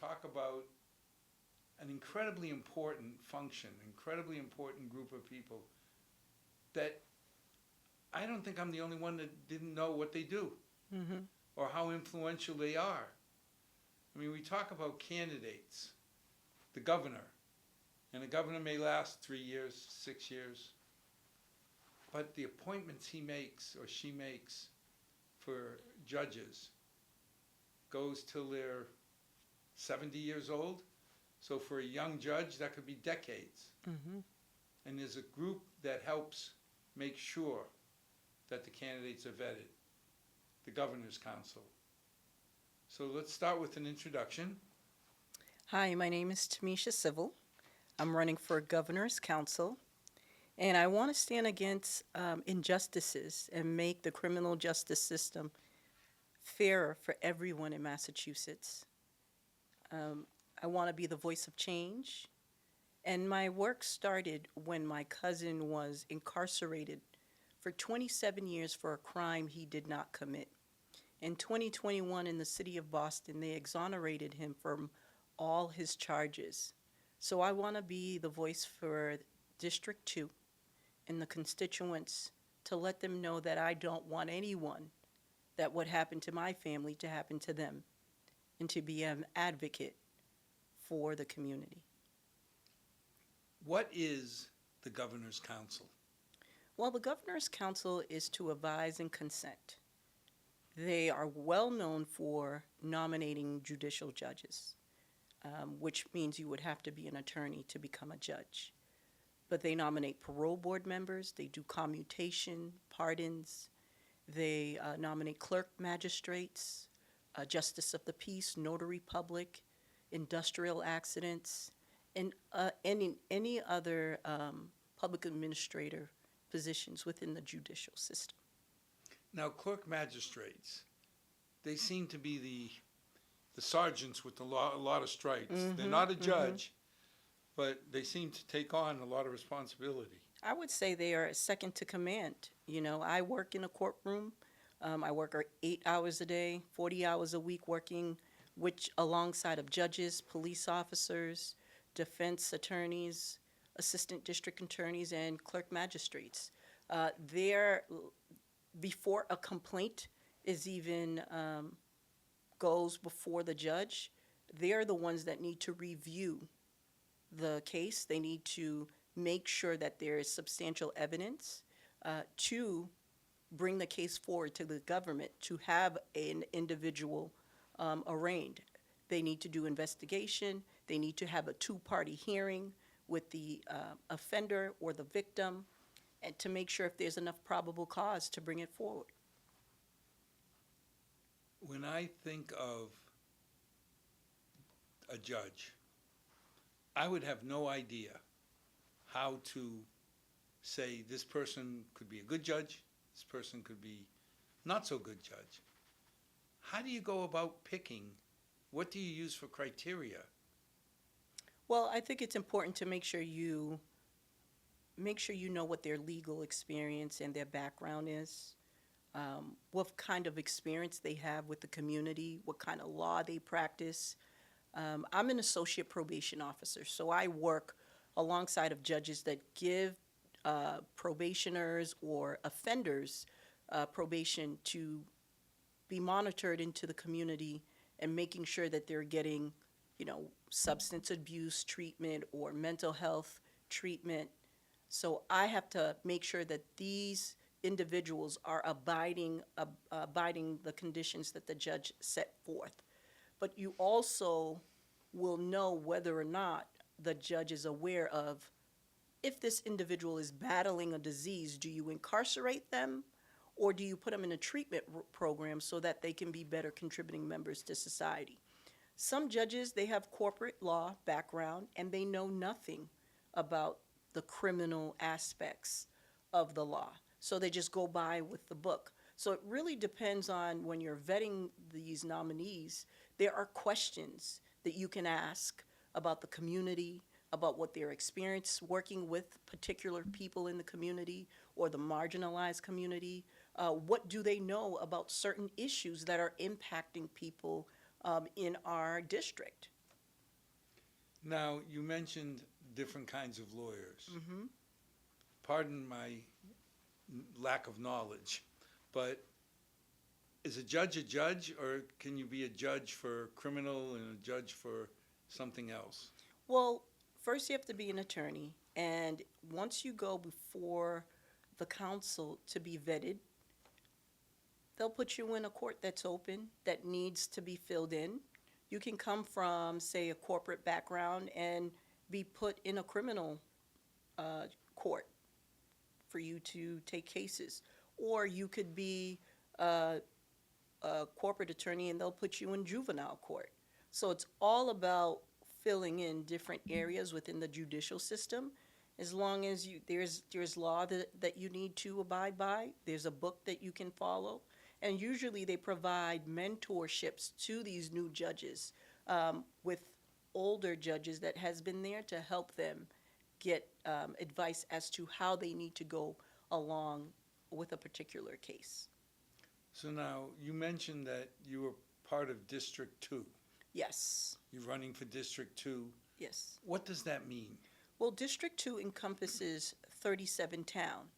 talk about an incredibly important function, incredibly important group of people that I don't think I'm the only one that didn't know what they do Mm-hmm. or how influential they are. I mean, we talk about candidates, the governor, and the governor may last 3 years, 6 years, but the appointments he makes or she makes for judges goes till they're 70 years old. So for a young judge, that could be decades. Mm-hmm. And there's a group that helps make sure that the candidates are vetted, the Governor's Council. So let's start with an introduction. Hi, my name is Tamisha Civil. I'm running for Governor's Council, and I want to stand against injustices and make the criminal justice system fairer for everyone in Massachusetts. Um, I want to be the voice of change, and my work started when my cousin was incarcerated for 27 years for a crime he did not commit. In 2021, in the city of Boston, they exonerated him from all his charges. So I want to be the voice for District 2 and the constituents to let them know that I don't want anyone that what happened to my family to happen to them, and to be an advocate for the community. What is the Governor's Council? Well, the Governor's Council is to advise and consent. They are well known for nominating judicial judges, which means you would have to be an attorney to become a judge. But they nominate parole board members, they do commutation, pardons, they nominate clerk magistrates, justice of the peace, notary public, industrial accidents, and any other public administrator positions within the judicial system. Now, clerk magistrates, they seem to be the sergeants with a lot of stripes. They're not a judge, but they seem to take on a lot of responsibility. I would say they are second to command. You know, I work in a courtroom. I work 8 hours a day, 40 hours a week working which alongside of judges, police officers, defense attorneys, assistant district attorneys, and clerk magistrates. They're before a complaint is even goes before the judge, they're the ones that need to review the case. They need to make sure that there is substantial evidence to bring the case forward to the government to have an individual arraigned. They need to do investigation. They need to have a two-party hearing with the offender or the victim, and to make sure if there's enough probable cause to bring it forward. When I think of a judge, I would have no idea how to say this person could be a good judge, this person could be not so good judge. How do you go about picking? What do you use for criteria? Well, I think it's important to make sure you know what their legal experience and their background is, what kind of experience they have with the community, what kind of law they practice. I'm an associate probation officer, so I work alongside of judges that give probationers or offenders probation to be monitored into the community and making sure that they're getting, substance abuse treatment or mental health treatment. So I have to make sure that these individuals are abiding the conditions that the judge set forth. But you also will know whether or not the judge is aware of if this individual is battling a disease. Do you incarcerate them, or do you put them in a treatment program so that they can be better contributing members to society? Some judges, they have corporate law background and they know nothing about the criminal aspects of the law. So they just go by with the book. So it really depends on when you're vetting these nominees, there are questions that you can ask about the community, about what their experience working with particular people in the community or the marginalized community. What do they know about certain issues that are impacting people in our district? Now, you mentioned different kinds of lawyers. Hmm. Pardon my lack of knowledge, but is a judge, or can you be a judge for criminal and a judge for something else? Well, first you have to be an attorney, and once you go before the council to be vetted, they'll put you in a court that's open, that needs to be filled in. You can come from, say, a corporate background and be put in a criminal uh, court for you to take cases. Or you could be a corporate attorney and they'll put you in juvenile court. So it's all about filling in different areas within the judicial system. As long as there's law that you need to abide by, there's a book that you can follow, and usually they provide mentorships to these new judges with older judges that has been there to help them get advice as to how they need to go along with a particular case. So now, you mentioned that you were part of District 2. Yes, You're running for District 2. yes. What does that mean? Well, District 2 encompasses 37 towns.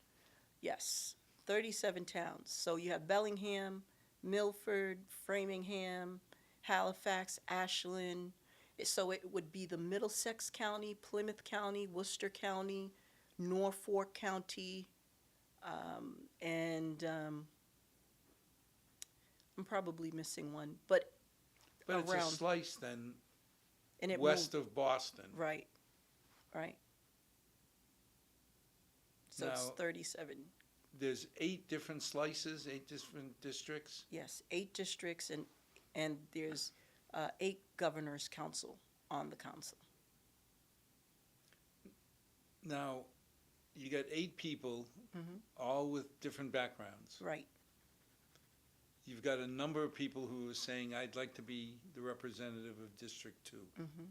Yes, 37 towns. So you have Bellingham, Milford, Framingham, Halifax, Ashland. So it would be the Middlesex County, Plymouth County, Worcester County, Norfolk County, and I'm probably missing one, but But it's a around, slice then, and it west moved, of Boston. right, right. So it's Now- 37. There's 8 different slices, 8 different districts. Yes, 8 districts, and there's 8 governors' council on the council. Now, you got 8 people, Hmm. all with different backgrounds. Right. You've got a number of people who are saying, I'd like to be the representative of District 2. Hmm.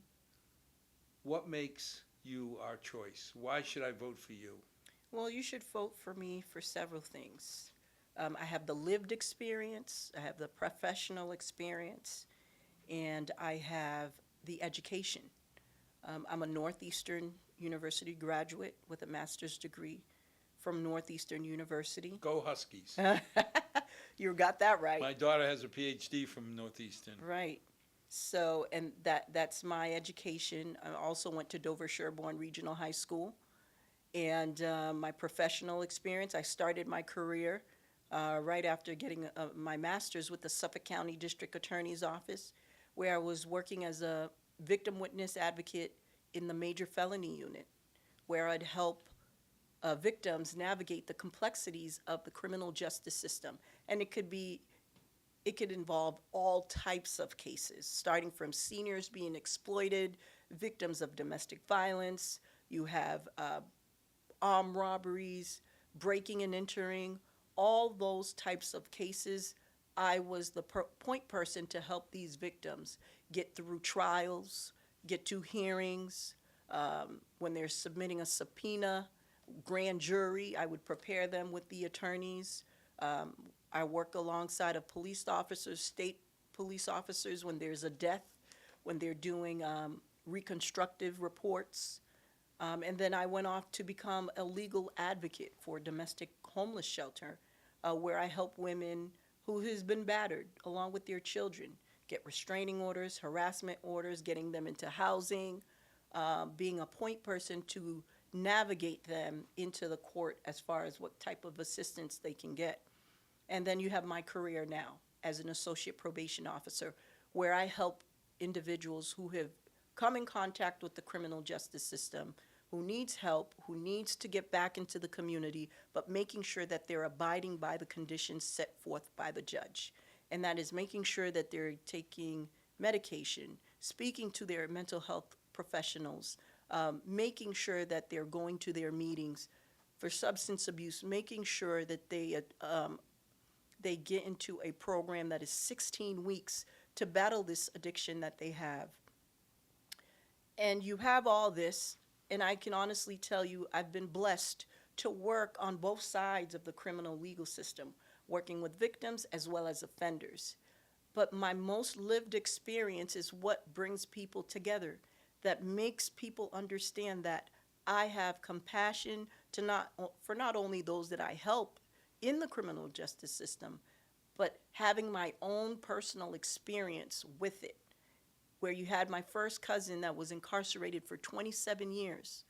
What makes you our choice? Why should I vote for you? Well, you should vote for me for several things. I have the lived experience, I have the professional experience, and I have the education. I'm a Northeastern University graduate with a master's degree from Northeastern University. Go Huskies. You got that right. My daughter has a PhD from Northeastern. Right. So, and that's my education. I also went to Dover Sherborne Regional High School. And my professional experience, I started my career right after getting my master's with the Suffolk County District Attorney's Office, where I was working as a victim witness advocate in the major felony unit, where I'd help victims navigate the complexities of the criminal justice system. And it could involve all types of cases, starting from seniors being exploited, victims of domestic violence. You have armed robberies, breaking and entering, all those types of cases. I was the point person to help these victims get through trials, get to hearings. When they're submitting a subpoena, grand jury, I would prepare them with the attorneys. I work alongside of police officers, state police officers when there's a death, when they're doing reconstructive reports. And then I went off to become a legal advocate for domestic homeless shelter, where I help women who has been battered along with their children get restraining orders, harassment orders, getting them into housing, being a point person to navigate them into the court as far as what type of assistance they can get. And then you have my career now as an associate probation officer, where I help individuals who have come in contact with the criminal justice system, who needs help, who needs to get back into the community, but making sure that they're abiding by the conditions set forth by the judge. And that is making sure that they're taking medication, speaking to their mental health professionals, making sure that they're going to their meetings for substance abuse, making sure that they get into a program that is 16 weeks to battle this addiction that they have. And you have all this, and I can honestly tell you I've been blessed to work on both sides of the criminal legal system, working with victims as well as offenders. But my most lived experience is what brings people together. that makes people understand that I have compassion to for not only those that I help in the criminal justice system, but having my own personal experience with it, where you had my first cousin that was incarcerated for 27 years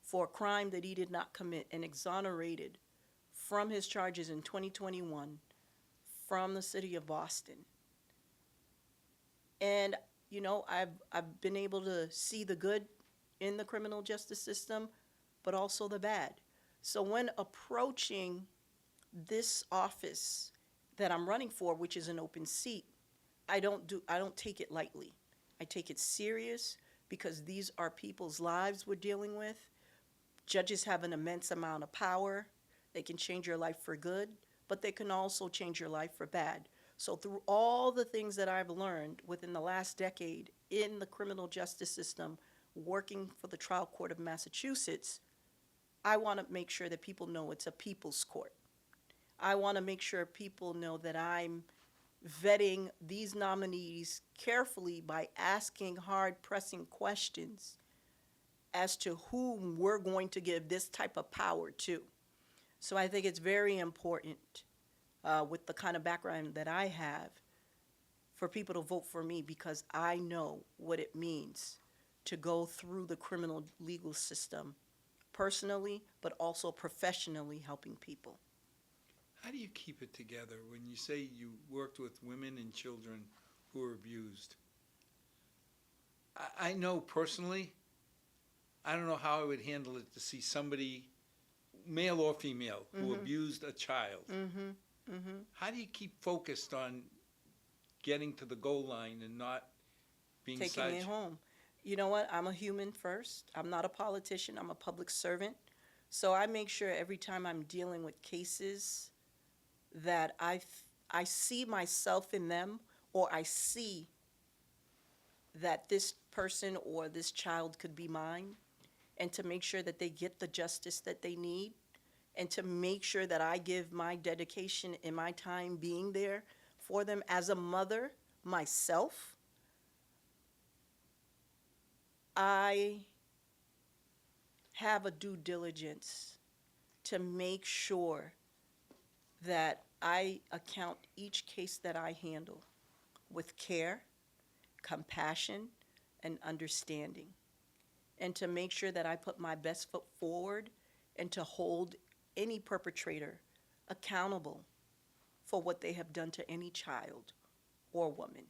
for a crime that he did not commit and exonerated from his charges in 2021 from the city of Boston. And I've been able to see the good in the criminal justice system, but also the bad. So when approaching this office that I'm running for, which is an open seat, I don't take it lightly. I take it serious because these are people's lives we're dealing with. Judges have an immense amount of power. They can change your life for good, but they can also change your life for bad. So through all the things that I've learned within the last decade in the criminal justice system, working for the trial court of Massachusetts, I want to make sure that people know it's a people's court. I want to make sure people know that I'm vetting these nominees carefully by asking hard pressing questions as to whom we're going to give this type of power to. So I think it's very important with the kind of background that I have for people to vote for me, because I know what it means to go through the criminal legal system personally, but also professionally helping people. How do you keep it together when you say you worked with women and children who were abused? I know personally, I don't know how I would handle it to see somebody, male or female, who abused a child. How do you keep focused on getting to the goal line and not being Taking it home. You know what? I'm a human first. I'm not a politician. I'm a public servant. So I make sure every time I'm dealing with cases that I see myself in them, or I see that this person or this child could be mine, and to make sure that they get the justice that they need, and to make sure that I give my dedication and my time being there for them as a mother myself. I have a due diligence to make sure that I account each case that I handle with care, compassion, and understanding, and to make sure that I put my best foot forward and to hold any perpetrator accountable for what they have done to any child or woman.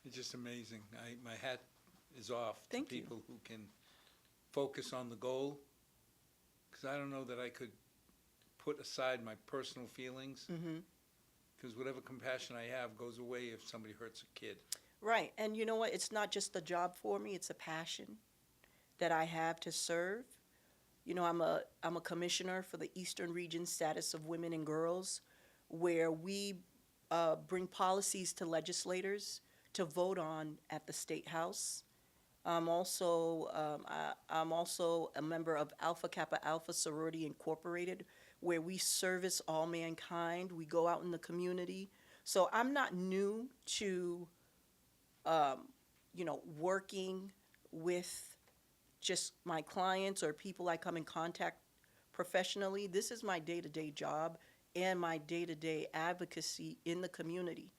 It's just amazing. My hat is off to Thank you. people who can focus on the goal, because I don't know that I could put aside my personal feelings, because whatever compassion I have goes away if somebody hurts a kid. Right, and you know what? It's not just a job for me, it's a passion that I have to serve. You know, I'm a commissioner for the Eastern Region Status of Women and Girls, where we bring policies to legislators to vote on at the State House. I'm also a member of Alpha Kappa Alpha Sorority Incorporated, where we service all mankind. We go out in the community. So I'm not new to, working with just my clients or people I come in contact professionally. This is my day-to-day job and my day-to-day advocacy in the community.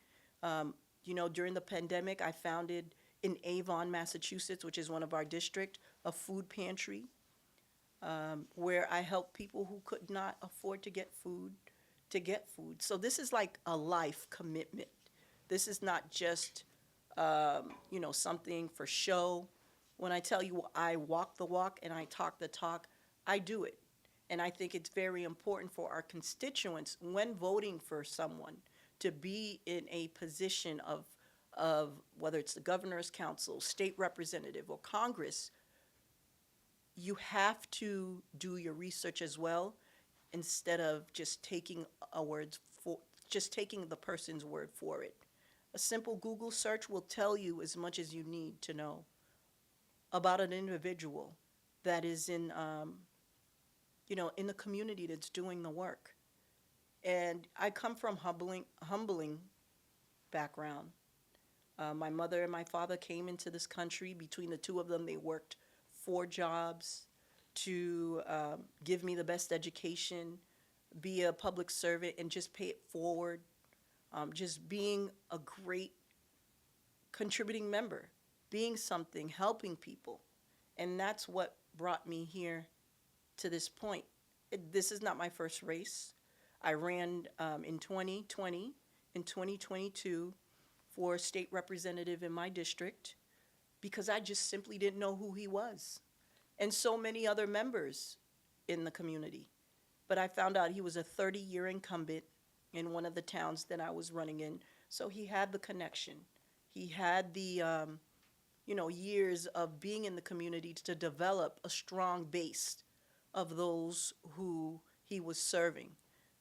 During the pandemic, I founded in Avon, Massachusetts, which is one of our district, a food pantry where I help people who could not afford to get food to get food. So this is like a life commitment. This is not just, something for show. When I tell you I walk the walk and I talk the talk, I do it. And I think it's very important for our constituents when voting for someone to be in a position of whether it's the governor's council, state representative, or Congress. You have to do your research as well, instead of just taking the person's word for it. A simple Google search will tell you as much as you need to know about an individual that is in the community that's doing the work. And I come from humbling background. My mother and my father came into this country. Between the two of them, they worked 4 jobs to give me the best education, be a public servant, and just pay it forward. Just being a great contributing member, being something, helping people. And that's what brought me here to this point. This is not my first race. I ran in 2020, in 2022 for state representative in my district because I just simply didn't know who he was. And so many other members in the community. But I found out he was a 30-year incumbent in one of the towns that I was running in. So he had the connection. He had the, years of being in the community to develop a strong base of those who he was serving.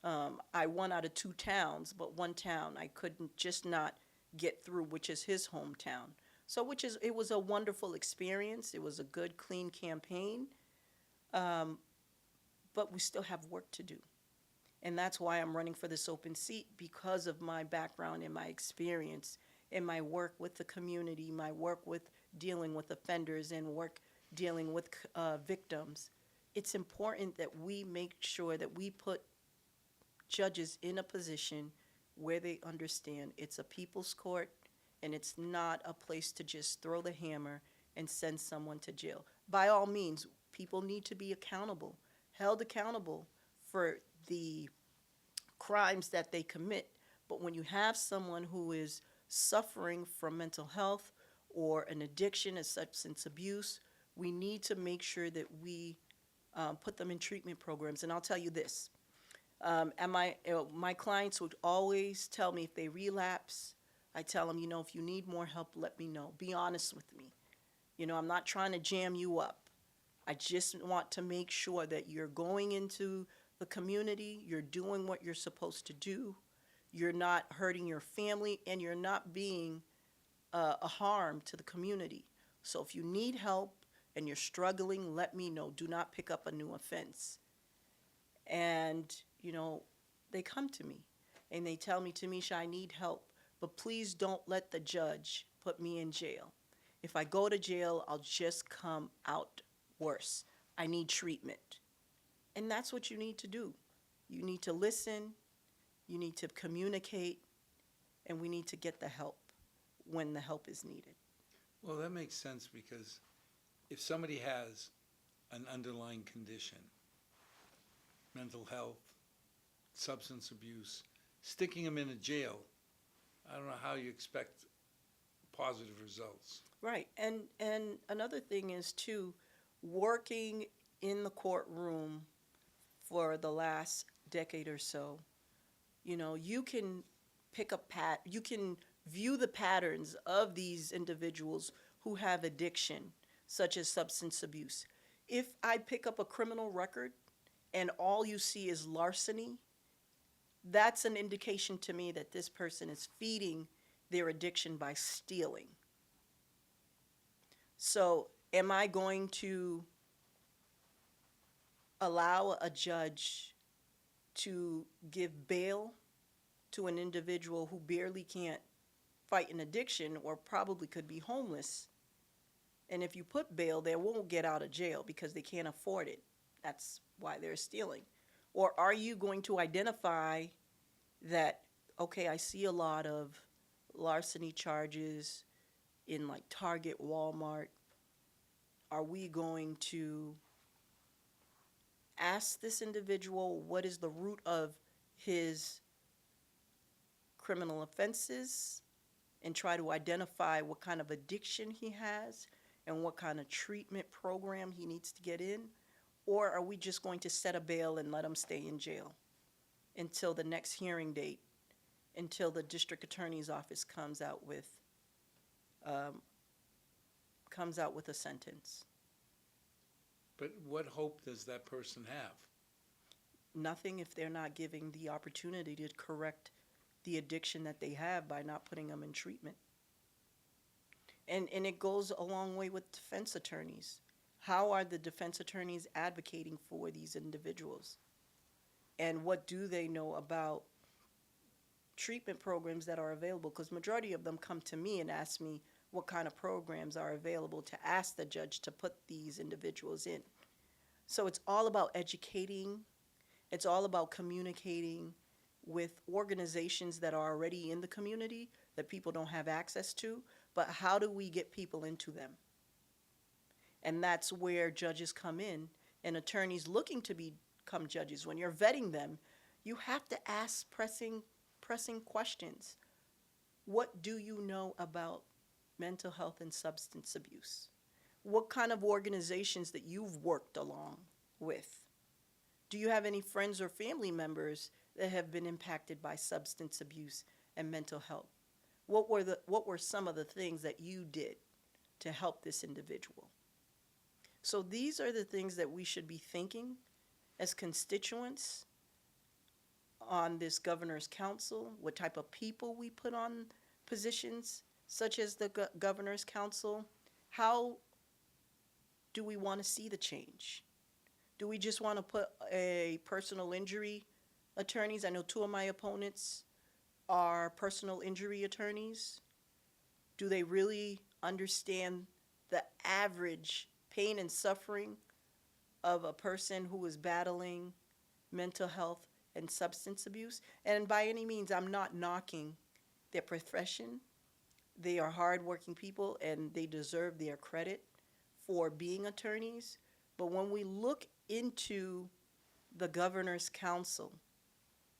I won out of 2 towns, but one town I couldn't just not get through, which is his hometown. So, it was a wonderful experience. It was a good, clean campaign, but we still have work to do. And that's why I'm running for this open seat, because of my background and my experience and my work with the community, my work with dealing with offenders and work dealing with victims. It's important that we make sure that we put judges in a position where they understand it's a people's court and it's not a place to just throw the hammer and send someone to jail. By all means, people need to be accountable, held accountable for the crimes that they commit. But when you have someone who is suffering from mental health or an addiction, a substance abuse, we need to make sure that we put them in treatment programs. And I'll tell you this, my clients would always tell me if they relapse, I tell them, if you need more help, let me know. Be honest with me. I'm not trying to jam you up. I just want to make sure that you're going into the community, you're doing what you're supposed to do, you're not hurting your family, and you're not being a harm to the community. So if you need help and you're struggling, let me know. Do not pick up a new offense. And, they come to me and they tell me, Tamisha, I need help, but please don't let the judge put me in jail. If I go to jail, I'll just come out worse. I need treatment. And that's what you need to do. You need to listen, you need to communicate, and we need to get the help when the help is needed. Well, that makes sense, because if somebody has an underlying condition, mental health, substance abuse, sticking them in a jail, I don't know how you expect positive results. Right. And another thing is, too, working in the courtroom for the last decade or so, you can you can view the patterns of these individuals who have addiction, such as substance abuse. If I pick up a criminal record and all you see is larceny, that's an indication to me that this person is feeding their addiction by stealing. So, am I going to allow a judge to give bail to an individual who barely can't fight an addiction or probably could be homeless? And if you put bail, they won't get out of jail because they can't afford it. That's why they're stealing. Or are you going to identify that, okay, I see a lot of larceny charges in like Target, Walmart. Are we going to ask this individual what is the root of his criminal offenses and try to identify what kind of addiction he has and what kind of treatment program he needs to get in? Or are we just going to set a bail and let him stay in jail until the next hearing date, until the district attorney's office comes out with a sentence? But what hope does that person have? Nothing if they're not giving the opportunity to correct the addiction that they have by not putting them in treatment. And it goes a long way with defense attorneys. How are the defense attorneys advocating for these individuals? And what do they know about treatment programs that are available, because majority of them come to me and ask me what kind of programs are available to ask the judge to put these individuals in. So it's all about educating, it's all about communicating with organizations that are already in the community that people don't have access to, but how do we get people into them? And that's where judges come in and attorneys looking to become judges. When you're vetting them, you have to ask pressing questions. What do you know about mental health and substance abuse? What kind of organizations that you've worked along with? Do you have any friends or family members that have been impacted by substance abuse and mental health? What were some of the things that you did to help this individual? So these are the things that we should be thinking as constituents on this governor's council, what type of people we put on positions such as the governor's council. How do we want to see the change? Do we just want to put a personal injury attorneys? I know two of my opponents are personal injury attorneys. Do they really understand the average pain and suffering of a person who is battling mental health and substance abuse? And by any means, I'm not knocking their profession. They are hardworking people and they deserve their credit for being attorneys. But when we look into the governor's council,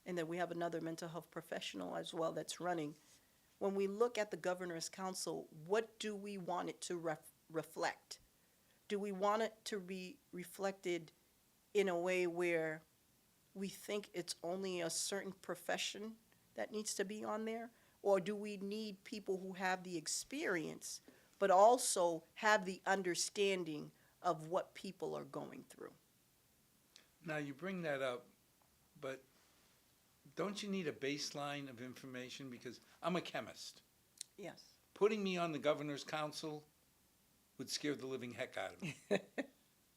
and then we have another mental health professional as well that's running, when we look at the governor's council, what do we want it to reflect? Do we want it to be reflected in a way where we think it's only a certain profession that needs to be on there? Or do we need people who have the experience but also have the understanding of what people are going through? Now, you bring that up, but don't you need a baseline of information? Because I'm a chemist. Yes. Putting me on the governor's council would scare the living heck out of me.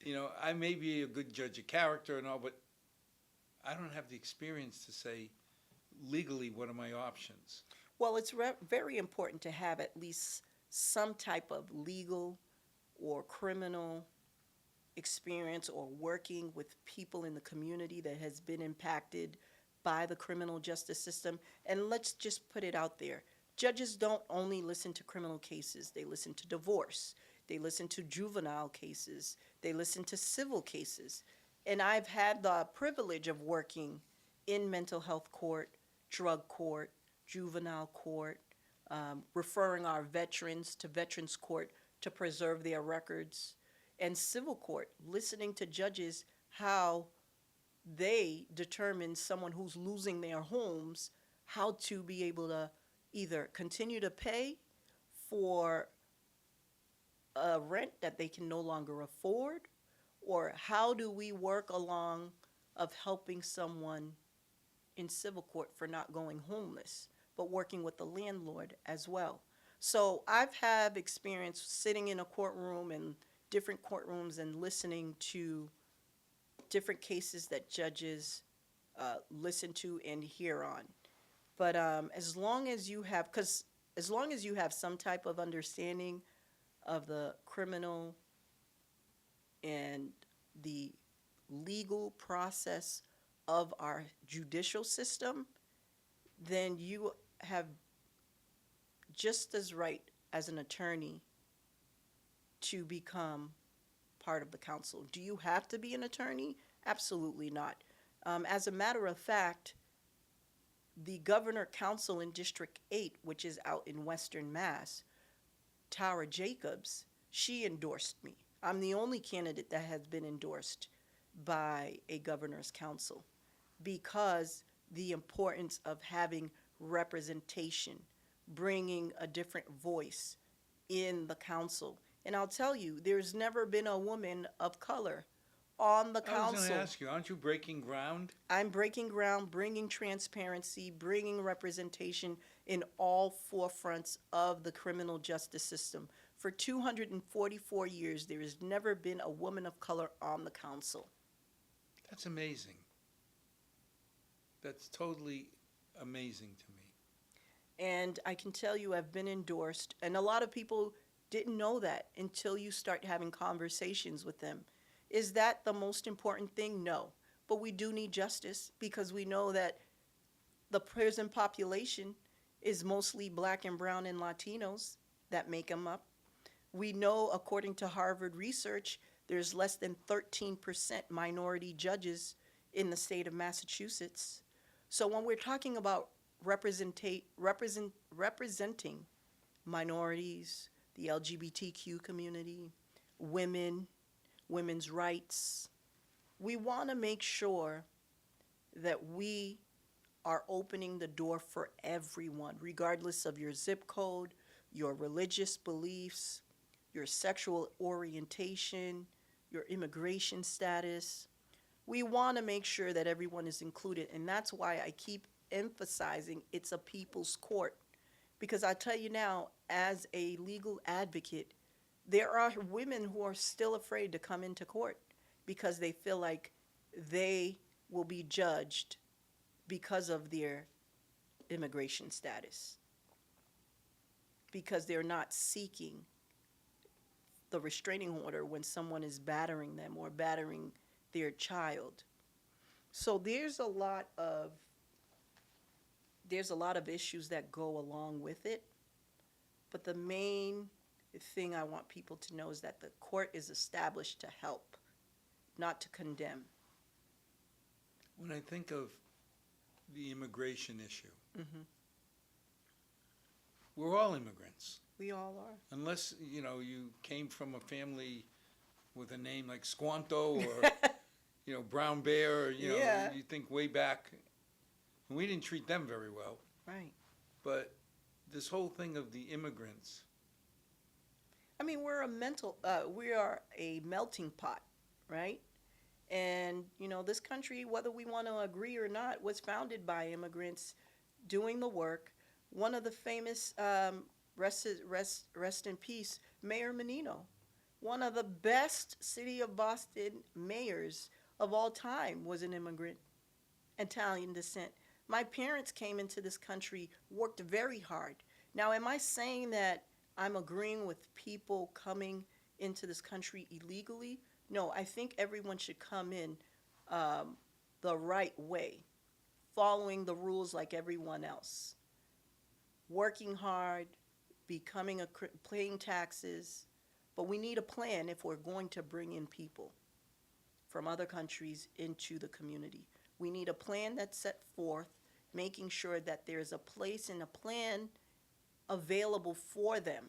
You know, I may be a good judge of character and all, but I don't have the experience to say legally what are my options. Well, it's very important to have at least some type of legal or criminal experience or working with people in the community that has been impacted by the criminal justice system. And let's just put it out there. Judges don't only listen to criminal cases. They listen to divorce. They listen to juvenile cases. They listen to civil cases. And I've had the privilege of working in mental health court, drug court, juvenile court, referring our veterans to veterans court to preserve their records, and civil court, listening to judges how they determine someone who's losing their homes, how to be able to either continue to pay for a rent that they can no longer afford, or how do we work along of helping someone in civil court for not going homeless, but working with the landlord as well. So I've had experience sitting in a courtroom and different courtrooms and listening to different cases that judges listen to and hear on. But as long as you have some type of understanding of the criminal and the legal process of our judicial system, then you have just as right as an attorney to become part of the council. Do you have to be an attorney? Absolutely not. As a matter of fact, the Governor Council in District 8, which is out in Western Mass, Tara Jacobs, she endorsed me. I'm the only candidate that has been endorsed by a governor's council because the importance of having representation, bringing a different voice in the council. And I'll tell you, there's never been a woman of color on the council. I was going to ask you, aren't you breaking ground? I'm breaking ground, bringing transparency, bringing representation in all forefronts of the criminal justice system. For 244 years, there has never been a woman of color on the council. That's amazing. That's totally amazing to me. And I can tell you I've been endorsed, and a lot of people didn't know that until you start having conversations with them. Is that the most important thing? No. But we do need justice because we know that the prison population is mostly black and brown and Latinos that make them up. We know, according to Harvard research, there's less than 13% minority judges in the state of Massachusetts. So when we're talking about representing minorities, the LGBTQ community, women, women's rights, we want to make sure that we are opening the door for everyone, regardless of your zip code, your religious beliefs, your sexual orientation, your immigration status. We want to make sure that everyone is included, and that's why I keep emphasizing it's a people's court. Because I tell you now, as a legal advocate, there are women who are still afraid to come into court because they feel like they will be judged because of their immigration status, because they're not seeking the restraining order when someone is battering them or battering their child. So there's a lot of issues that go along with it, but the main thing I want people to know is that the court is established to help, not to condemn. When I think of the immigration issue, Mm-hmm. we're all immigrants. We all are. Unless, you came from a family with a name like Squanto or, Brown Bear, Yeah. you think way back. And we didn't treat them very well. Right. But this whole thing of the immigrants, I mean, we are a melting pot, right? And, this country, whether we want to agree or not, was founded by immigrants doing the work. One of the famous, rest in peace, Mayor Menino, one of the best city of Boston mayors of all time, was an immigrant, Italian descent. My parents came into this country, worked very hard. Now, am I saying that I'm agreeing with people coming into this country illegally? No, I think everyone should come in the right way, following the rules like everyone else, working hard, paying taxes. But we need a plan if we're going to bring in people from other countries into the community. We need a plan that's set forth, making sure that there's a place and a plan available for them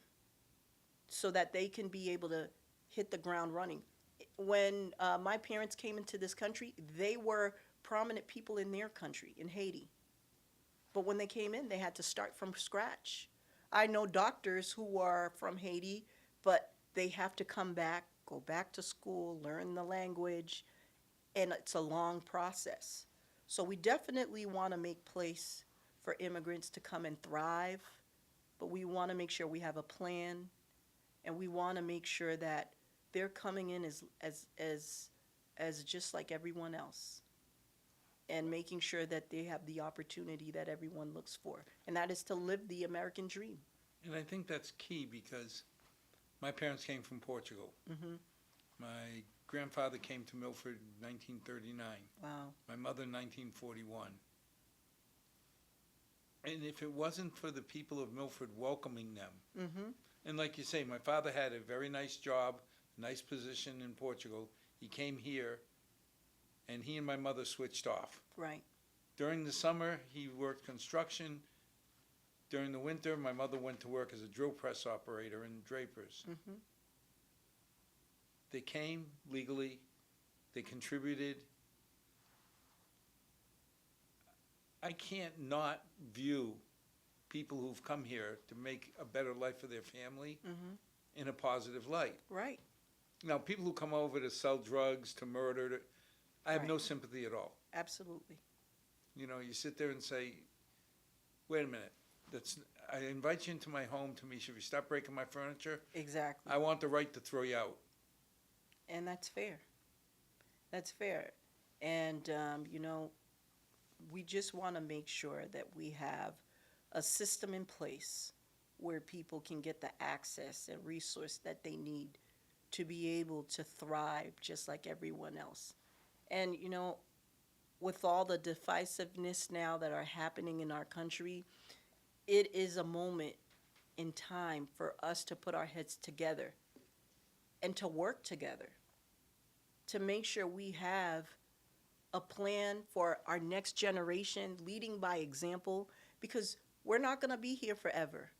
so that they can be able to hit the ground running. When my parents came into this country, they were prominent people in their country, in Haiti. But when they came in, they had to start from scratch. I know doctors who are from Haiti, but they have to come back, go back to school, learn the language, and it's a long process. So we definitely want to make place for immigrants to come and thrive, but we want to make sure we have a plan, and we want to make sure that they're coming in as just like everyone else, and making sure that they have the opportunity that everyone looks for, and that is to live the American dream. and I think that's key because my parents came from Portugal. Mm-hmm. My grandfather came to Milford in 1939. Wow. My mother in 1941. And if it wasn't for the people of Milford welcoming them, Mm-hmm. and like you say, my father had a very nice job, nice position in Portugal. He came here, and he and my mother switched off. Right. During the summer, he worked construction. During the winter, my mother went to work as a drill press operator in Drapers. Mm-hmm. They came legally. They contributed. I can't not view people who've come here to make a better life for their family Mm-hmm. in a positive light. Right. Now, people who come over to sell drugs, to murder, I have no Right. sympathy at all. Absolutely. You sit there and say, wait a minute, I invite you into my home, Tamisha. If you stop breaking my furniture, Exactly. I want the right to throw you out. And that's fair. That's fair. And, we just want to make sure that we have a system in place where people can get the access and resource that they need to be able to thrive just like everyone else. And, with all the divisiveness now that are happening in our country, it is a moment in time for us to put our heads together and to work together to make sure we have a plan for our next generation, leading by example, because we're not going to be here forever.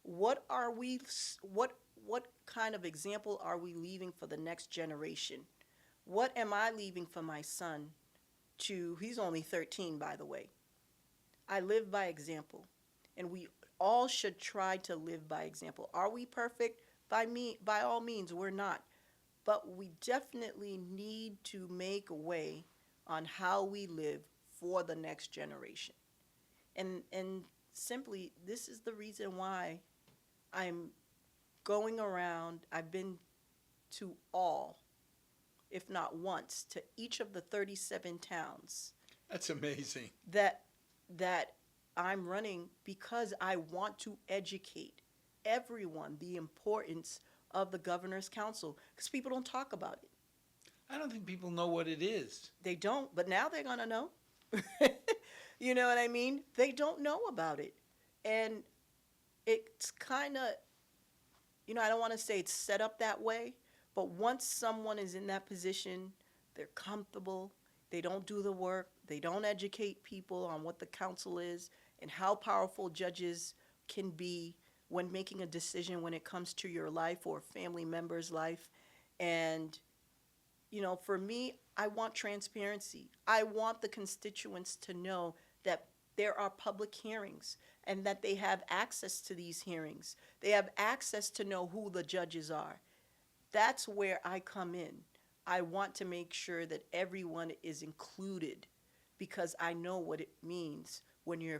What are we what kind of example are we leaving for the next generation? What am I leaving for my son? He's only 13, by the way. I live by example, and we all should try to live by example. Are we perfect? By all means, we're not. But we definitely need to make a way on how we live for the next generation. And simply, this is the reason why I'm going around. I've been to all, if not once, to each of the 37 towns That's amazing. that I'm running, because I want to educate everyone the importance of the governor's council, because people don't talk about it. I don't think people know what it is. They don't, but now they're going to know. You know what I mean? They don't know about it. And it's kind of, I don't want to say it's set up that way, but once someone is in that position, they're comfortable, they don't do the work, they don't educate people on what the council is and how powerful judges can be when making a decision when it comes to your life or a family member's life. And, for me, I want transparency. I want the constituents to know that there are public hearings and that they have access to these hearings. They have access to know who the judges are. That's where I come in. I want to make sure that everyone is included, because I know what it means when you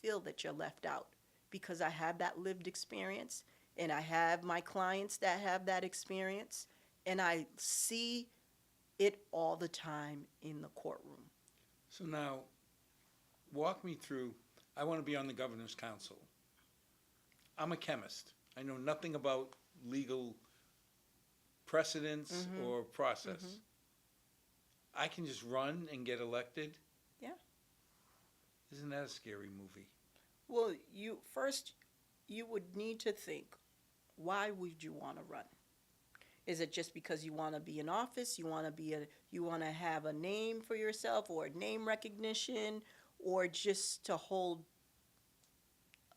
feel that you're left out, because I have that lived experience and I have my clients that have that experience, and I see it all the time in the courtroom. So now, walk me through. I want to be on the governor's council. I'm a chemist. I know nothing about legal precedents or process. I can just run and get elected? Yeah. Isn't that a scary movie? Well, you would need to think, why would you want to run? Is it just because you want to be in office? You want to have a name for yourself, or name recognition, or just to hold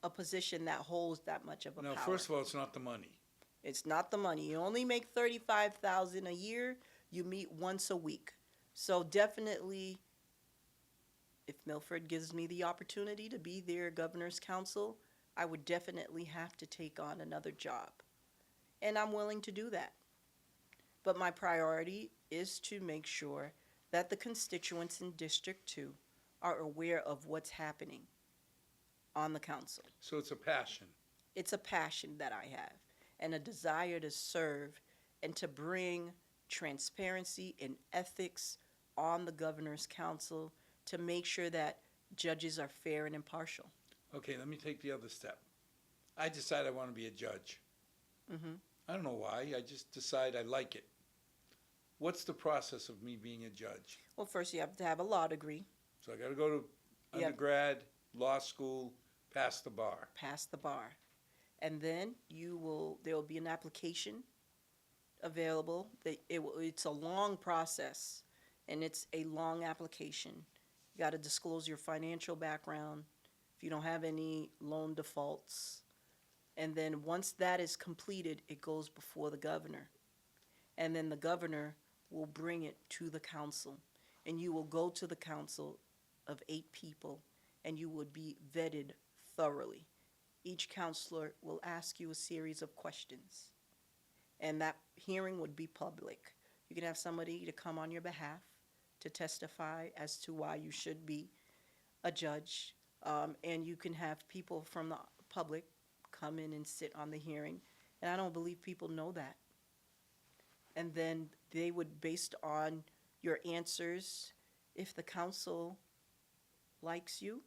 a position that holds that much of a No, power? first of all, it's not the money. It's not the money. You only make $35,000 a year. You meet once a week. So definitely, if Milford gives me the opportunity to be their governor's council, I would definitely have to take on another job. And I'm willing to do that. But my priority is to make sure that the constituents in District 2 are aware of what's happening on the council. So it's a passion. It's a passion that I have, and a desire to serve and to bring transparency and ethics on the governor's council to make sure that judges are fair and impartial. Okay, let me take the other step. I decide I want to be a judge. I don't know why. I just decide I like it. What's the process of me being a judge? Well, first you have to have a law degree, So I got to go to Yep. undergrad, law school, pass the bar. pass the bar, and then there will be an application available. It's a long process, and it's a long application. You got to disclose your financial background, if you don't have any loan defaults. And then once that is completed, it goes before the governor. And then the governor will bring it to the council. And you will go to the council of 8 people, and you would be vetted thoroughly. Each counselor will ask you a series of questions. And that hearing would be public. You can have somebody to come on your behalf to testify as to why you should be a judge. And you can have people from the public come in and sit on the hearing. And I don't believe people know that. And then they would, based on your answers, if the council likes you,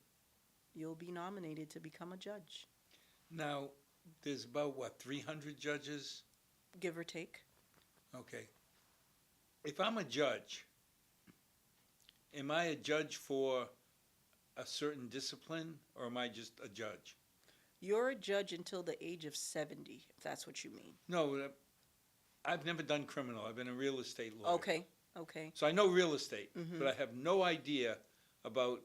you'll be nominated to become a judge, Now, there's about, what, 300 judges? give or take. Okay. If I'm a judge, am I a judge for a certain discipline, or am I just a judge? You're a judge until the age of 70, if that's what you mean. No, I've never done criminal. I've been a real estate lawyer. Okay, okay. So I know real estate, Mhm. but I have no idea about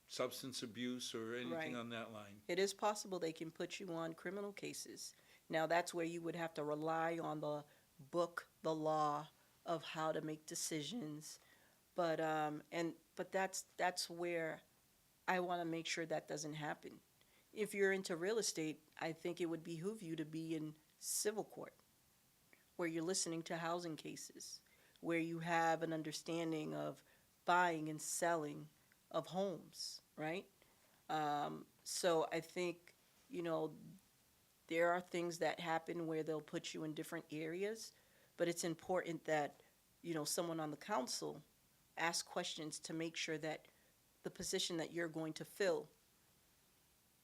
substance abuse or anything Right. on that line. It is possible they can put you on criminal cases. Now, that's where you would have to rely on the book, the law of how to make decisions. But that's where I want to make sure that doesn't happen. If you're into real estate, I think it would behoove you to be in civil court, where you're listening to housing cases, where you have an understanding of buying and selling of homes, right? So I think, you know, there are things that happen where they'll put you in different areas, but it's important that, you know, someone on the council ask questions to make sure that the position that you're going to fill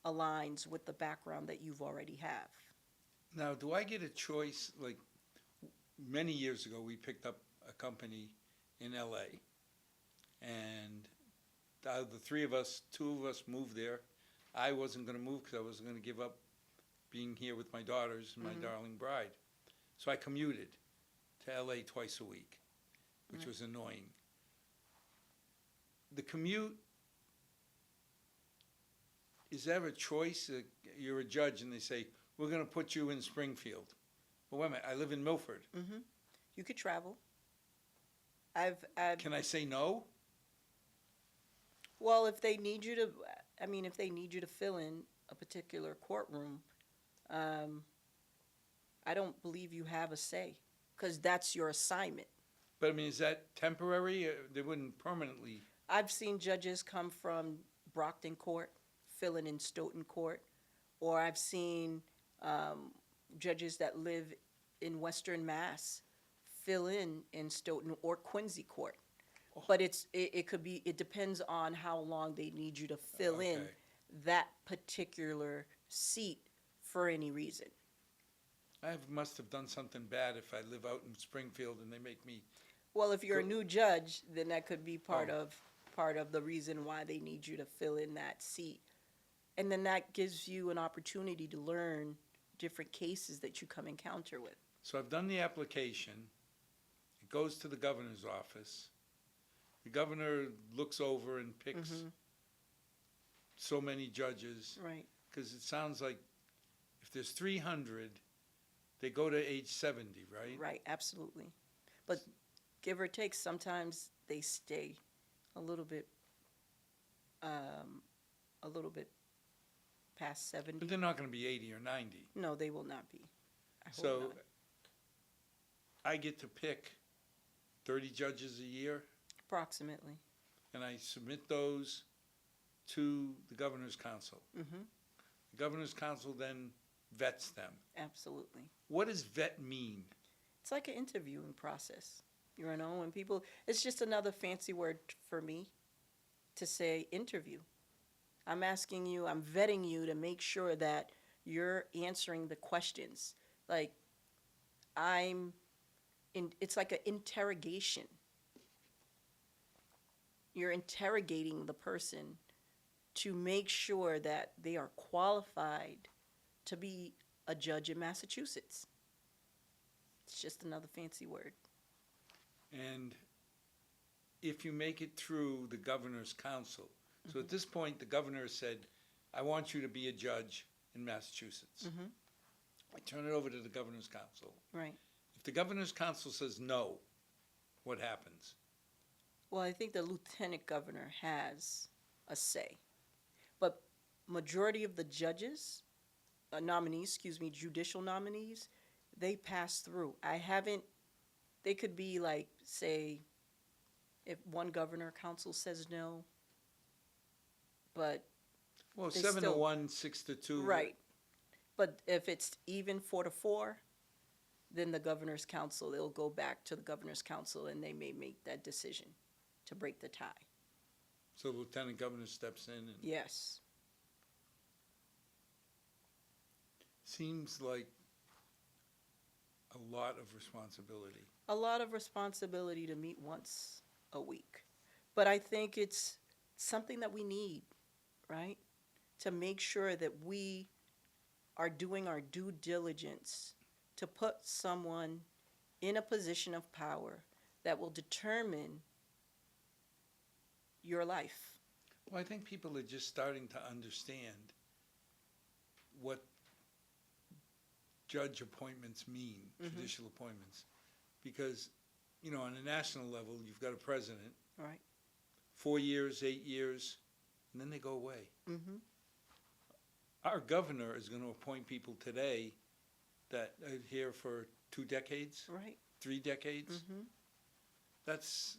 aligns with the background that you've already have. Now, do I get a choice? Like, many years ago, we picked up a company in LA, and out of the three of us, two of us moved there. I wasn't going to move because I wasn't going to give up being here with my daughters and my darling bride. So I commuted to LA twice a week, which Right. was annoying. The commute, is there a choice? You're a judge and they say, we're going to put you in Springfield. Well, wait a minute, I live in Milford. You could travel. Can I say no? Well, if they need you to, if they need you to fill in a particular courtroom, I don't believe you have a say, because that's your assignment. But I mean, is that temporary? They wouldn't permanently. I've seen judges come from Brockton Court, filling in Stoughton Court, or I've seen judges that live in Western Mass fill in Stoughton or Quincy Court. But it depends on how long they need you to fill in Okay. that particular seat for any reason. Must have done something bad if I live out in Springfield and they make me. Well, if you're a Go- new judge, then that could be part Oh. of the reason why they need you to fill in that seat. And then that gives you an opportunity to learn different cases that you come encounter with. So I've done the application. It goes to the governor's office. The governor looks over and picks so many judges. Right. Because it sounds like if there's 300, they go to age 70, right? Right, absolutely. But give or take, sometimes they stay a little bit past 70. But they're not going to be 80 or 90. No, they will not be. I hope So not. I get to pick 30 judges a year, Approximately. and I submit those to the governor's council. Mm-hmm. The governor's council then vets them. Absolutely. What does vet mean? It's like an interviewing process. You know, when people, it's just another fancy word for me to say interview. I'm asking you, I'm vetting you to make sure that you're answering the questions. Like, it's like an interrogation. You're interrogating the person to make sure that they are qualified to be a judge in Massachusetts. It's just another fancy word. And if you make it through the governor's council, so at this point, the governor said, I want you to be a judge in Massachusetts. Mm-hmm. I turn it over to the governor's council. Right. If the governor's council says no, what happens? Well, I think the lieutenant governor has a say. But majority of the judges, judicial nominees, they pass through. They could be like, say, if one governor council says no, but, Well, They 7 to still- 1, 6 to 2. right. But if it's even 4-4, then the governor's council, they'll go back to the governor's council and they may make that decision to break the tie. So the lieutenant governor steps in and Yes. Seems like a lot of responsibility. A lot of responsibility to meet once a week. But I think it's something that we need, right? To make sure that we are doing our due diligence to put someone in a position of power that will determine your life. Well, I think people are just starting to understand what judge appointments mean, judicial appointments. Because, on a national level, you've got a president, Right. 4 years, 8 years, and then they go away. Mm-hmm. Our governor is going to appoint people today that are here for 2 decades, Right. 3 decades. Mm-hmm. That's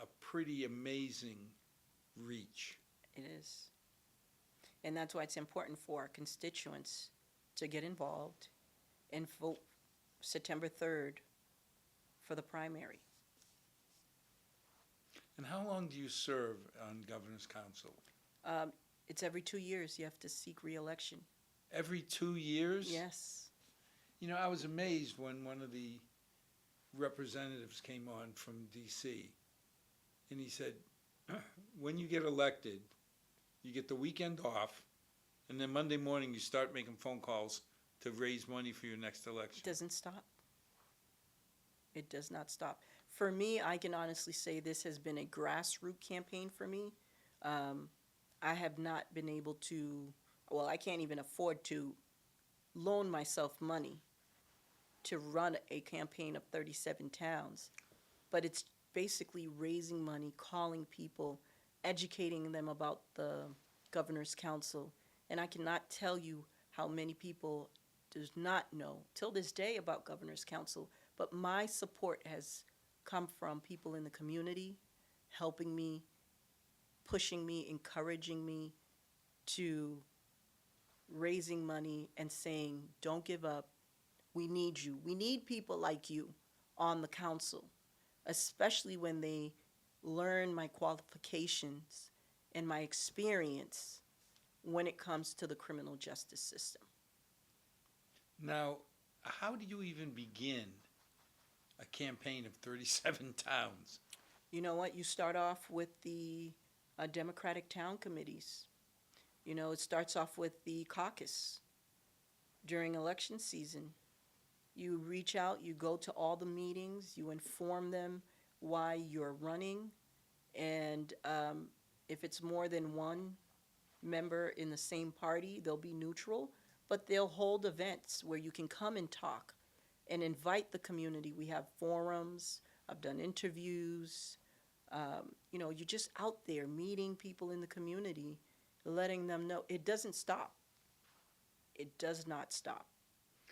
a pretty amazing reach. It is. And that's why it's important for our constituents to get involved and vote September 3rd for the primary. And how long do you serve on Governor's Council? It's every 2 years you have to seek reelection. Every 2 years? Yes. I was amazed when one of the representatives came on from D.C. and he said, when you get elected, you get the weekend off, and then Monday morning you start making phone calls to raise money for your next election. It doesn't stop. It does not stop. For me, I can honestly say this has been a grassroots campaign for me. I have not been able to, I can't even afford to loan myself money to run a campaign of 37 towns. But it's basically raising money, calling people, educating them about the Governor's Council. And I cannot tell you how many people does not know till this day about Governor's Council. But my support has come from people in the community, helping me, pushing me, encouraging me to raising money and saying, don't give up. We need you. We need people like you on the council, especially when they learn my qualifications and my experience when it comes to the criminal justice system. Now, how do you even begin a campaign of 37 towns? You know what? You start off with the Democratic town committees. It starts off with the caucus during election season. You reach out, you go to all the meetings, you inform them why you're running, and if it's more than one member in the same party, they'll be neutral, but they'll hold events where you can come and talk and invite the community. We have forums, I've done interviews. You're just out there meeting people in the community, letting them know it doesn't stop. It does not stop.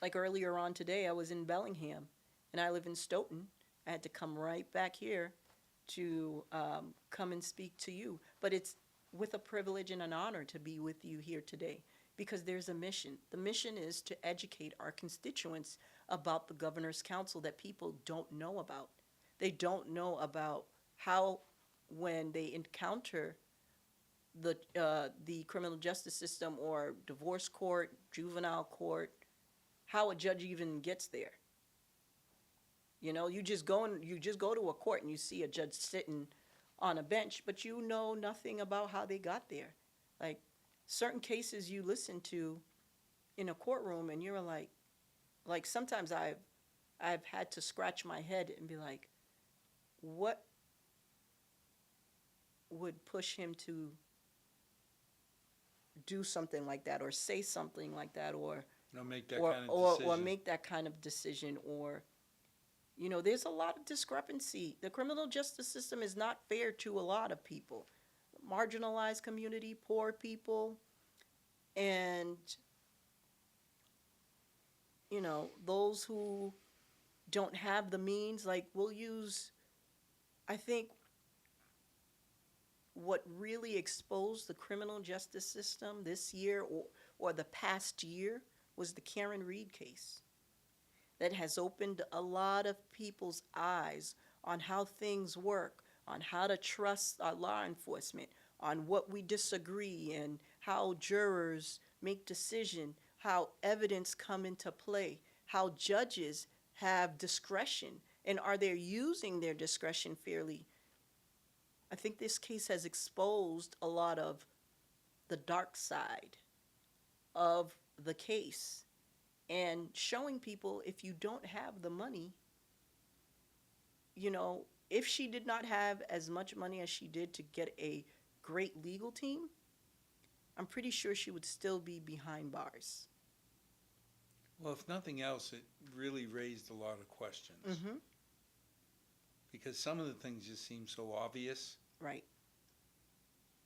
Like earlier on today, I was in Bellingham, and I live in Stoughton. I had to come right back here to come and speak to you. But it's with a privilege and an honor to be with you here today because there's a mission. The mission is to educate our constituents about the Governor's Council that people don't know about. They don't know about how, when they encounter the criminal justice system or divorce court, juvenile court, how a judge even gets there. You just go to a court and you see a judge sitting on a bench, but you know nothing about how they got there. Like certain cases you listen to in a courtroom and you're like sometimes I've had to scratch my head and be like, what would push him to do something like that or say something like that or Make that kind of decision. Or make that kind of decision or there's a lot of discrepancy. The criminal justice system is not fair to a lot of people. Marginalized community, poor people, and those who don't have the means, I think what really exposed the criminal justice system this year or the past year was the Karen Reed case. That has opened a lot of people's eyes on how things work, on how to trust our law enforcement, on what we disagree and how jurors make decisions how evidence come into play, how judges have discretion, and are they using their discretion fairly? I think this case has exposed a lot of the dark side of the case and showing people if you don't have the money, if she did not have as much money as she did to get a great legal team, I'm pretty sure she would still be behind bars. Well, if nothing else, it really raised a lot of questions. Mm-hmm. Because some of the things just seem so obvious Right.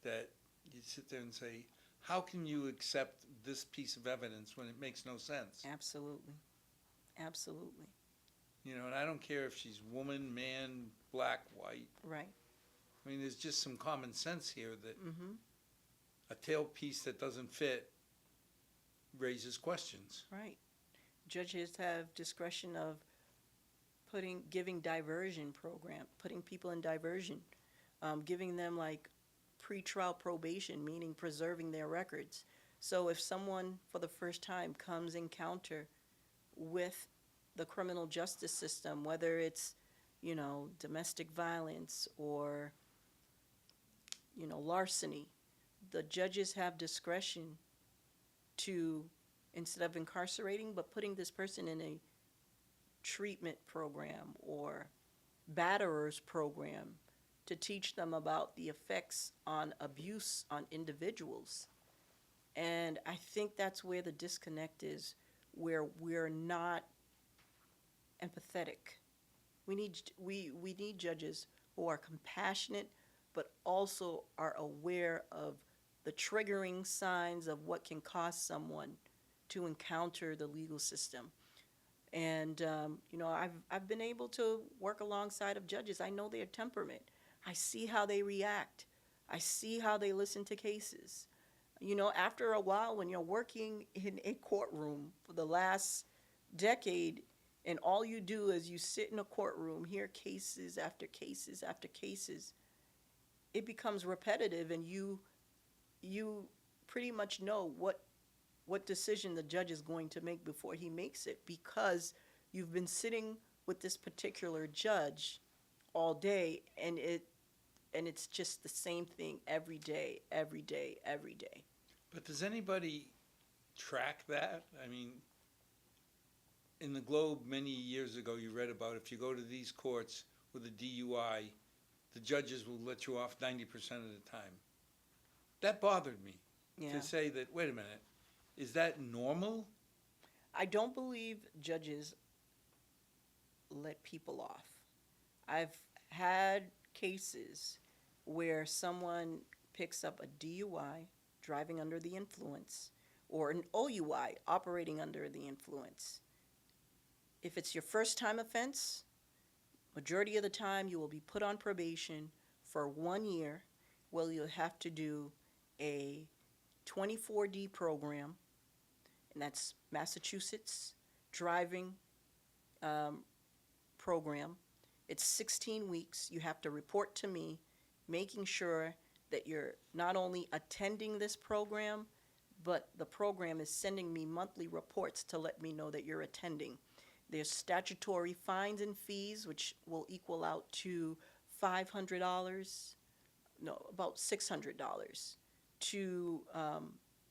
that you sit there and say, how can you accept this piece of evidence when it makes no sense? Absolutely. Absolutely. And I don't care if she's woman, man, black, white. Right. I mean, there's just some common sense here that Mm-hmm. a tailpiece that doesn't fit raises questions. Right. Judges have discretion of giving diversion program, putting people in diversion, giving them like pretrial probation, meaning preserving their records. So if someone for the first time comes encounter with the criminal justice system, whether it's, domestic violence or, larceny, the judges have discretion to, instead of incarcerating, but putting this person in a treatment program or batterers program to teach them about the effects on abuse on individuals. And I think that's where the disconnect is, where we're not empathetic. We need judges who are compassionate, but also are aware of the triggering signs of what can cause someone to encounter the legal system. And I've been able to work alongside of judges. I know their temperament. I see how they react. I see how they listen to cases. After a while, when you're working in a courtroom for the last decade, and all you do is you sit in a courtroom, hear cases after cases after cases, it becomes repetitive, and you pretty much know what decision the judge is going to make before he makes it, because you've been sitting with this particular judge all day, and it's just the same thing every day, every day, every day. But does anybody track that? I mean, in the Globe many years ago, you read about if you go to these courts with a DUI, the judges will let you off 90% of the time. That bothered me, Yeah. to say that, wait a minute, is that normal? I don't believe judges let people off. I've had cases where someone picks up a DUI, driving under the influence, or an OUI, operating under the influence. If it's your first time offense, majority of the time you will be put on probation for 1 year, where you'll have to do a 24D program, and that's Massachusetts driving program. It's 16 weeks. You have to report to me, making sure that you're not only attending this program, but the program is sending me monthly reports to let me know that you're attending. There's statutory fines and fees, which will equal out to $500, no, about $600 to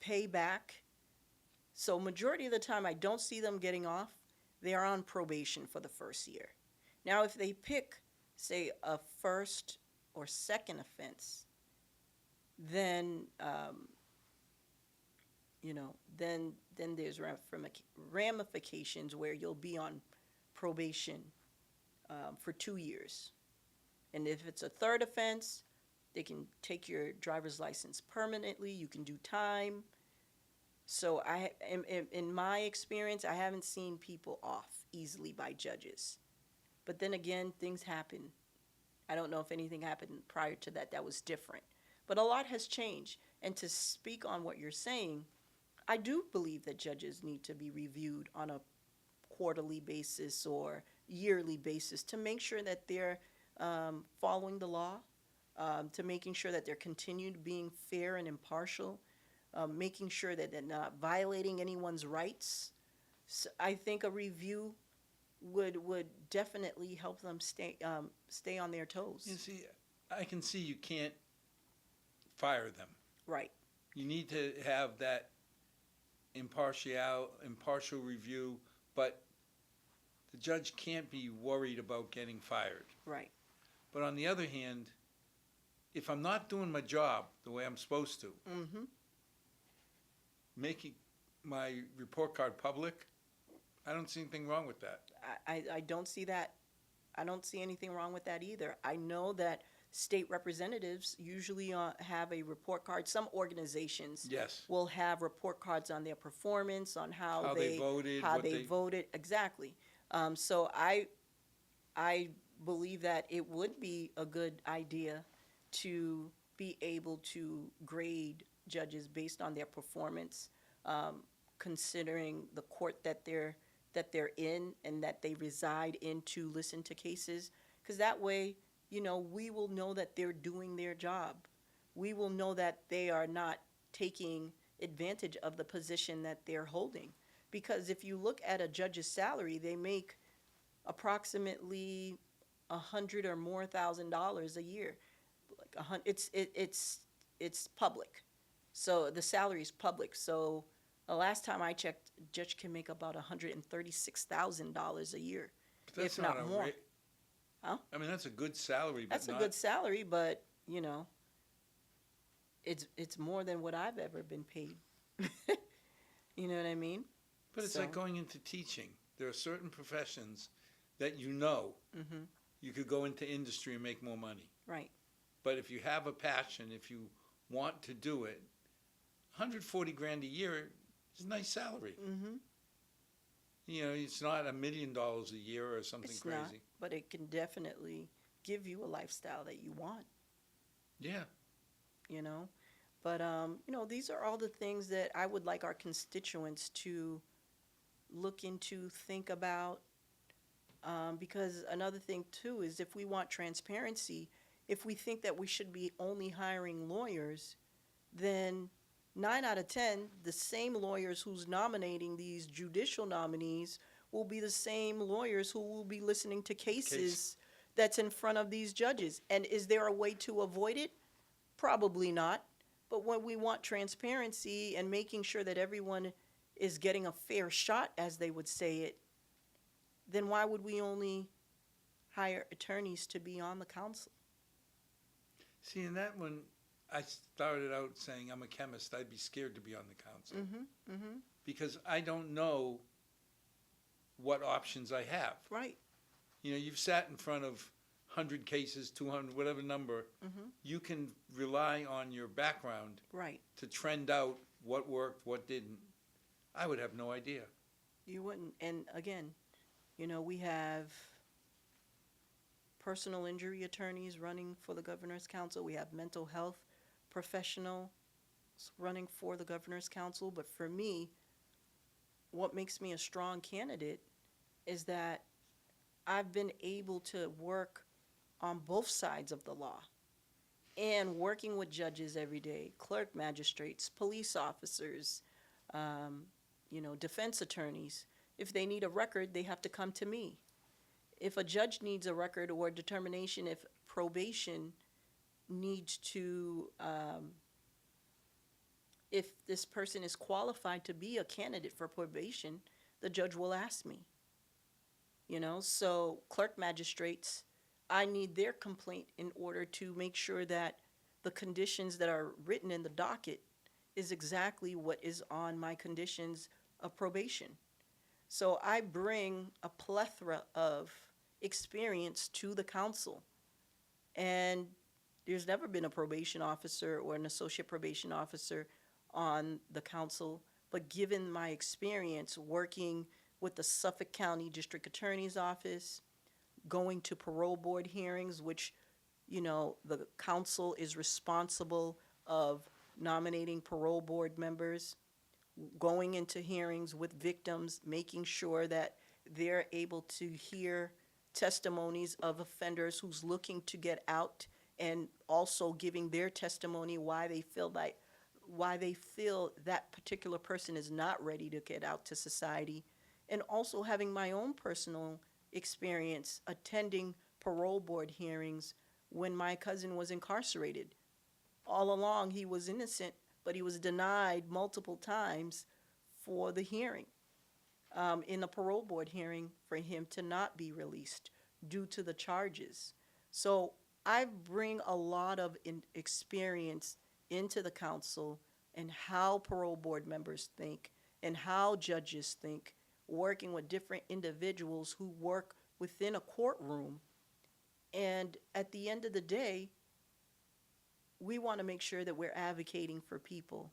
pay back. So majority of the time, I don't see them getting off. They are on probation for the first year. Now, if they pick, say, a first or second offense, then then there's ramifications where you'll be on probation for 2 years. And if it's a third offense, they can take your driver's license permanently. You can do time. So in my experience, I haven't seen people off easily by judges. But then again, things happen. I don't know if anything happened prior to that that was different. But a lot has changed. And to speak on what you're saying, I do believe that judges need to be reviewed on a quarterly basis or yearly basis to make sure that they're following the law, to making sure that they're continued being fair and impartial. making sure that they're not violating anyone's rights. So I think a review would definitely help them stay on their toes. You see, I can see you can't fire them. Right. You need to have that impartial review, but the judge can't be worried about getting fired. Right. But on the other hand, if I'm not doing my job the way I'm supposed to, Mm-hmm. making my report card public, I don't see anything wrong with that. I don't see that. I don't see anything wrong with that either. I know that state representatives usually have a report card. Some organizations Yes. will have report cards on their performance, on how They voted, how what they voted. Exactly. So I believe that it would be a good idea to be able to grade judges based on their performance, considering the court that they're in and that they reside in to listen to cases. Because that way, we will know that they're doing their job. We will know that they are not taking advantage of the position that they're holding. Because if you look at a judge's salary, they make approximately $100,000 or more a year. Like it's public, so the salary is public. So the last time I checked, a judge can make about $136,000 a year, But that's if not more. Huh? I mean, that's a good salary, but That's a good salary, but it's more than what I've ever been paid. You know what I mean? But it's So- like going into teaching. There are certain professions that Mm-hmm. you could go into industry and make more money. Right. But if you have a passion, if you want to do it, 140 grand a year is a nice salary. Mm-hmm. It's not $1 million a year or something It's crazy. not, but it can definitely give you a lifestyle that you want. Yeah. But these are all the things that I would like our constituents to look into, think about, because another thing too is if we want transparency, if we think that we should be only hiring lawyers, then 9 out of 10, the same lawyers who's nominating these judicial nominees will be the same lawyers who will be listening to cases that's in front of these judges. And is there a way to avoid it? Probably not. But when we want transparency and making sure that everyone is getting a fair shot, as they would say it, then why would we only hire attorneys to be on the council? See, in that one, I started out saying I'm a chemist. I'd be scared to be on the council Mm-hmm, mm-hmm. because I don't know what options I have. Right. You've sat in front of 100 cases, 200, whatever number. Mm-hmm. You can rely on your background Right. to trend out what worked, what didn't. I would have no idea. You wouldn't. And again, we have personal injury attorneys running for the governor's council. We have mental health professionals running for the governor's council. But for me, what makes me a strong candidate is that I've been able to work on both sides of the law and working with judges every day, clerk magistrates, police officers, defense attorneys. If they need a record, they have to come to me. If a judge needs a record or a determination, if probation needs to, if this person is qualified to be a candidate for probation, the judge will ask me. So clerk magistrates, I need their complaint in order to make sure that the conditions that are written in the docket is exactly what is on my conditions of probation. So I bring a plethora of experience to the council. And there's never been a probation officer or an associate probation officer on the council, but given my experience working with the Suffolk County District Attorney's Office, going to parole board hearings, which, the council is responsible of nominating parole board members, going into hearings with victims, making sure that they're able to hear testimonies of offenders who's looking to get out, and also giving their testimony why they feel why they feel that particular person is not ready to get out to society, and also having my own personal experience attending parole board hearings when my cousin was incarcerated. All along, he was innocent, but he was denied multiple times for the hearing, in a parole board hearing, for him to not be released due to the charges. So I bring a lot of experience into the council and how parole board members think and how judges think, working with different individuals who work within a courtroom. And at the end of the day, we want to make sure that we're advocating for people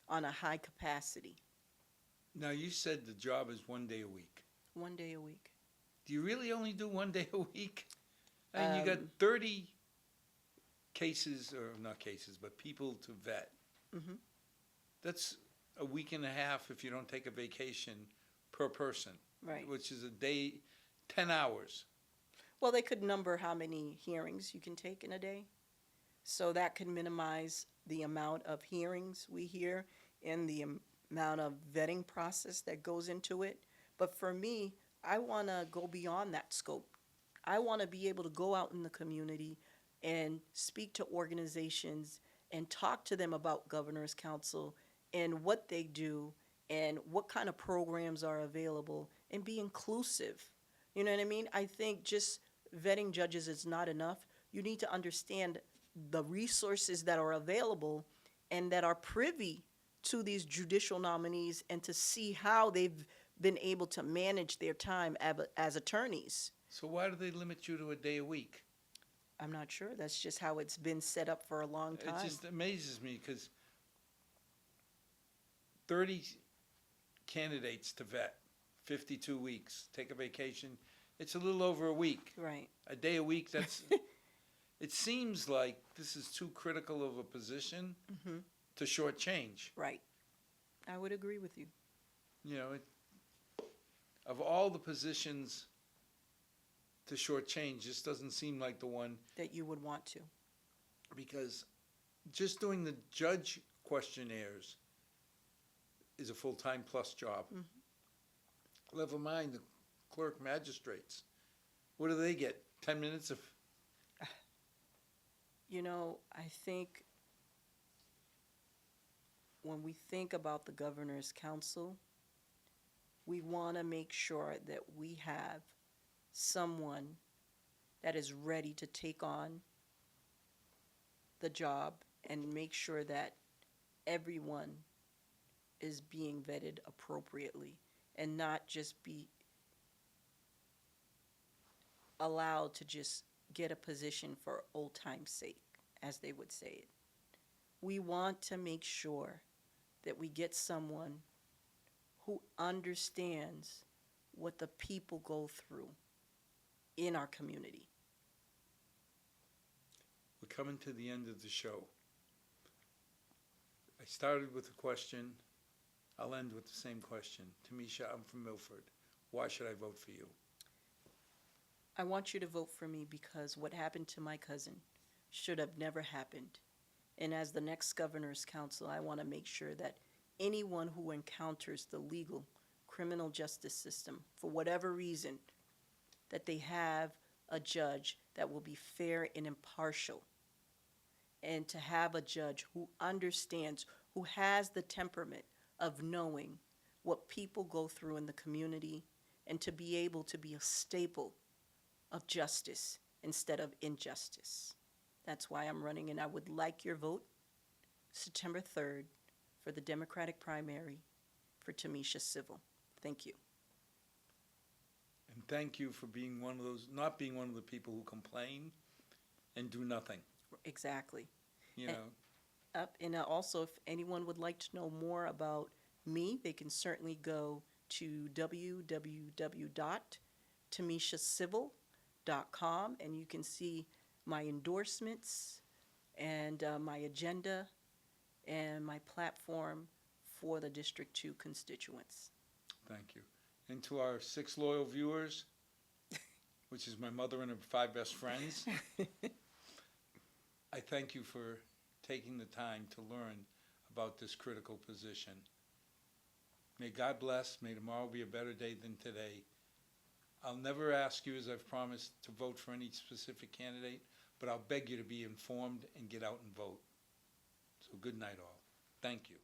on a high capacity, Now, you said the job is 1 day a week. 1 day a week. Do you really only do 1 day a week? And you got Um, 30 cases, or not cases, but people to vet. Mhm. That's a week and a half if you don't take a vacation per person, Right. which is a day, 10 hours. Well, they could number how many hearings you can take in a day. So that could minimize the amount of hearings we hear and the amount of vetting process that goes into it. But for me, I want to go beyond that scope. I want to be able to go out in the community and speak to organizations and talk to them about Governor's Council and what they do and what kind of programs are available and be inclusive. You know what I mean? I think just vetting judges is not enough. You need to understand the resources that are available and that are privy to these judicial nominees and to see how they've been able to manage their time as attorneys. So why do they limit you to a day a week? I'm not sure. That's just how it's been set up for a long It time. just amazes me because 30 candidates to vet, 52 weeks, take a vacation. It's a little over a week. Right. A day a week, that's, it seems like this is too critical of a position Mm-hmm. to shortchange. Right. I would agree with you. You know, of all the positions to shortchange, this doesn't seem like the one, That you would want to. because just doing the judge questionnaires is a full-time plus job. Mhm. Never mind the clerk magistrates. What do they get? 10 minutes of, You know, I think when we think about the Governor's Council, we want to make sure that we have someone that is ready to take on the job and make sure that everyone is being vetted appropriately and not just be allowed to just get a position for old time's sake, as they would say it. We want to make sure that we get someone who understands what the people go through in our community. we're coming to the end of the show. I started with a question. I'll end with the same question. Tamisha, I'm from Milford. Why should I vote for you? I want you to vote for me because what happened to my cousin should have never happened. And as the next Governor's Council, I want to make sure that anyone who encounters the legal criminal justice system, for whatever reason, that they have a judge that will be fair and impartial. And to have a judge who understands, who has the temperament of knowing what people go through in the community, and to be able to be a staple of justice instead of injustice. That's why I'm running, and I would like your vote September 3rd for the Democratic primary for Tamisha Civil. Thank you. And thank you for being one of those, not being one of the people who complain and do nothing, Exactly. you And- know. And also, if anyone would like to know more about me, they can certainly go to www.tamishacivil.com, and you can see my endorsements and my agenda and my platform for the District 2 constituents. Thank you. And to our 6 loyal viewers, which is my mother and her 5 best friends, I thank you for taking the time to learn about this critical position. May God bless. May tomorrow be a better day than today. I'll never ask you, as I've promised, to vote for any specific candidate, but I'll beg you to be informed and get out and vote. So good night all. Thank you.